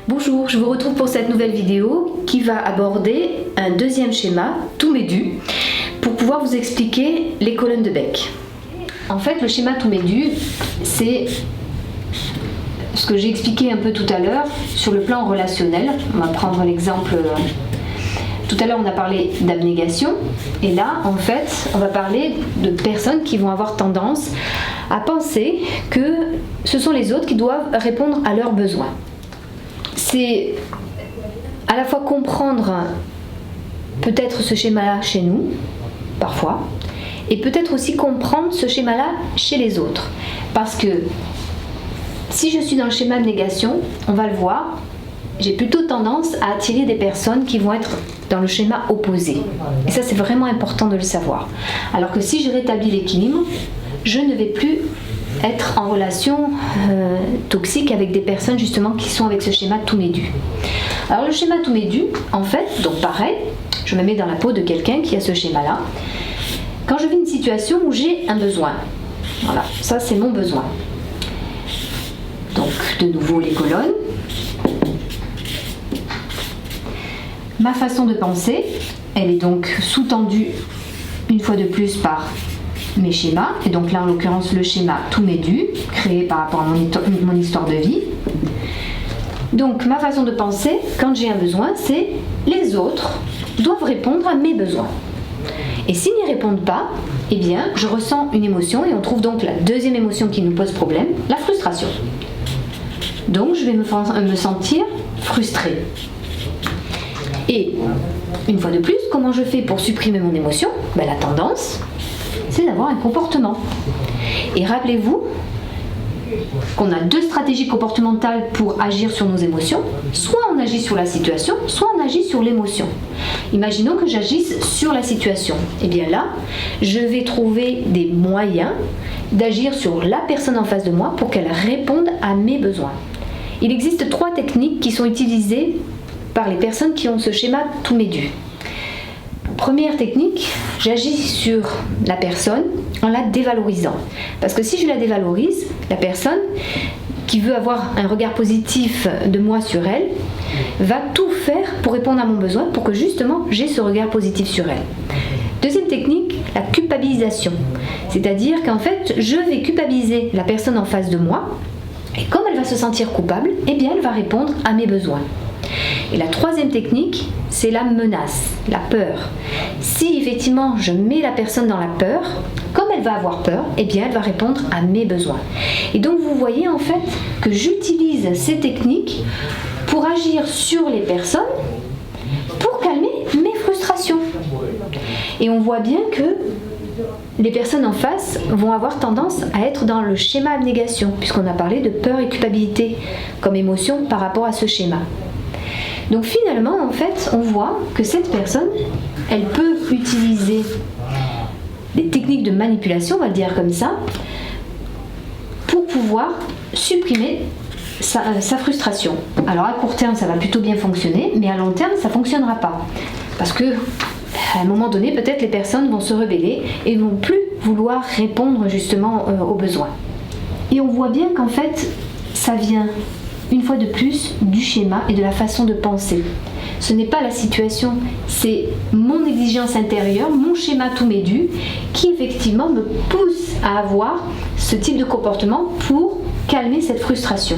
Bonjour, je vous retrouve pour cette nouvelle vidéo qui va aborder un deuxième schéma, tout médu, pour pouvoir vous expliquer les colonnes de bec. En fait, le schéma tout médu, c'est ce que j'ai expliqué un peu tout à l'heure sur le plan relationnel. On va prendre l'exemple. Tout à l'heure, on a parlé d'abnégation, et là, en fait, on va parler de personnes qui vont avoir tendance à penser que ce sont les autres qui doivent répondre à leurs besoins. C'est à la fois comprendre peut-être ce schéma-là chez nous, parfois, et peut-être aussi comprendre ce schéma-là chez les autres. Parce que si je suis dans le schéma de négation, on va le voir, j'ai plutôt tendance à attirer des personnes qui vont être dans le schéma opposé. Et ça, c'est vraiment important de le savoir. Alors que si je rétablis l'équilibre, je ne vais plus être en relation toxique avec des personnes justement qui sont avec ce schéma tout médu. Alors le schéma tout médu, en fait, donc pareil, je me mets dans la peau de quelqu'un qui a ce schéma-là. Quand je vis une situation où j'ai un besoin, voilà, ça c'est mon besoin. Donc de nouveau les colonnes. Ma façon de penser, elle est donc sous-tendue une fois de plus par mes schémas, et donc là en l'occurrence le schéma tout médu, créé par rapport à mon histoire de vie. Donc ma façon de penser, quand j'ai un besoin, c'est les autres doivent répondre à mes besoins. Et s'ils n'y répondent pas, eh bien je ressens une émotion, et on trouve donc la deuxième émotion qui nous pose problème, la frustration. Donc je vais me sentir frustrée. Et une fois de plus, comment je fais pour supprimer mon émotion? La tendance, c'est d'avoir un comportement. Et rappelez-vous qu'on a deux stratégies comportementales pour agir sur nos émotions. Soit on agit sur la situation, soit on agit sur l'émotion. Imaginons que j'agisse sur la situation. Et bien là, je vais trouver des moyens d'agir sur la personne en face de moi pour qu'elle réponde à mes besoins. Il existe 3 techniques qui sont utilisées par les personnes qui ont ce schéma tout médu. Première technique, j'agis sur la personne en la dévalorisant. Parce que si je la dévalorise, la personne qui veut avoir un regard positif de moi sur elle va tout faire pour répondre à mon besoin, pour que justement j'ai ce regard positif sur elle. Deuxième technique, la culpabilisation. C'est-à-dire qu'en fait, je vais culpabiliser la personne en face de moi, et comme elle va se sentir coupable, eh bien elle va répondre à mes besoins. Et la troisième technique, c'est la menace, la peur. Si effectivement je mets la personne dans la peur, comme elle va avoir peur, eh bien elle va répondre à mes besoins. Et donc vous voyez en fait que j'utilise ces techniques pour agir sur les personnes, pour calmer mes frustrations. Et on voit bien que les personnes en face vont avoir tendance à être dans le schéma abnégation, puisqu'on a parlé de peur et culpabilité comme émotion par rapport à ce schéma. Donc finalement, en fait, on voit que cette personne, elle peut utiliser des techniques de manipulation, on va le dire comme ça, pour pouvoir supprimer sa frustration. Alors à court terme, ça va plutôt bien fonctionner, mais à long terme, ça ne fonctionnera pas. Parce que à un moment donné, peut-être les personnes vont se rebeller et ne vont plus vouloir répondre justement aux besoins. Et on voit bien qu'en fait, ça vient une fois de plus du schéma et de la façon de penser. Ce n'est pas la situation, c'est mon exigence intérieure, mon schéma tout médu qui effectivement me pousse à avoir ce type de comportement pour calmer cette frustration.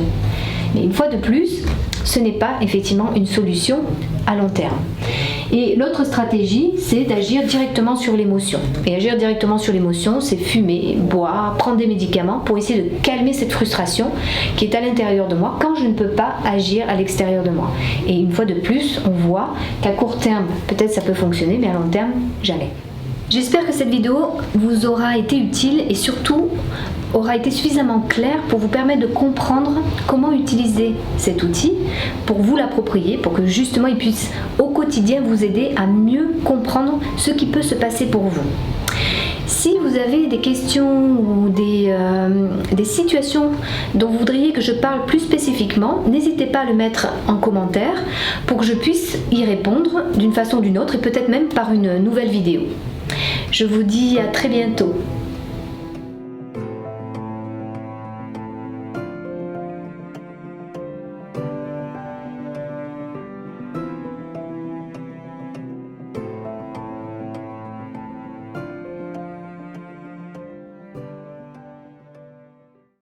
Mais une fois de plus, ce n'est pas effectivement une solution à long terme. Et l'autre stratégie, c'est d'agir directement sur l'émotion. Et agir directement sur l'émotion, c'est fumer, boire, prendre des médicaments pour essayer de calmer cette frustration qui est à l'intérieur de moi quand je ne peux pas agir à l'extérieur de moi. Et une fois de plus, on voit qu'à court terme, peut-être ça peut fonctionner, mais à long terme, jamais. J'espère que cette vidéo vous aura été utile et surtout aura été suffisamment claire pour vous permettre de comprendre comment utiliser cet outil pour vous l'approprier, pour que justement il puisse au quotidien vous aider à mieux comprendre ce qui peut se passer pour vous. Si vous avez des questions ou des situations dont vous voudriez que je parle plus spécifiquement, n'hésitez pas à le mettre en commentaire pour que je puisse y répondre d'une façon ou d'une autre et peut-être même par une nouvelle vidéo. Je vous dis à très bientôt.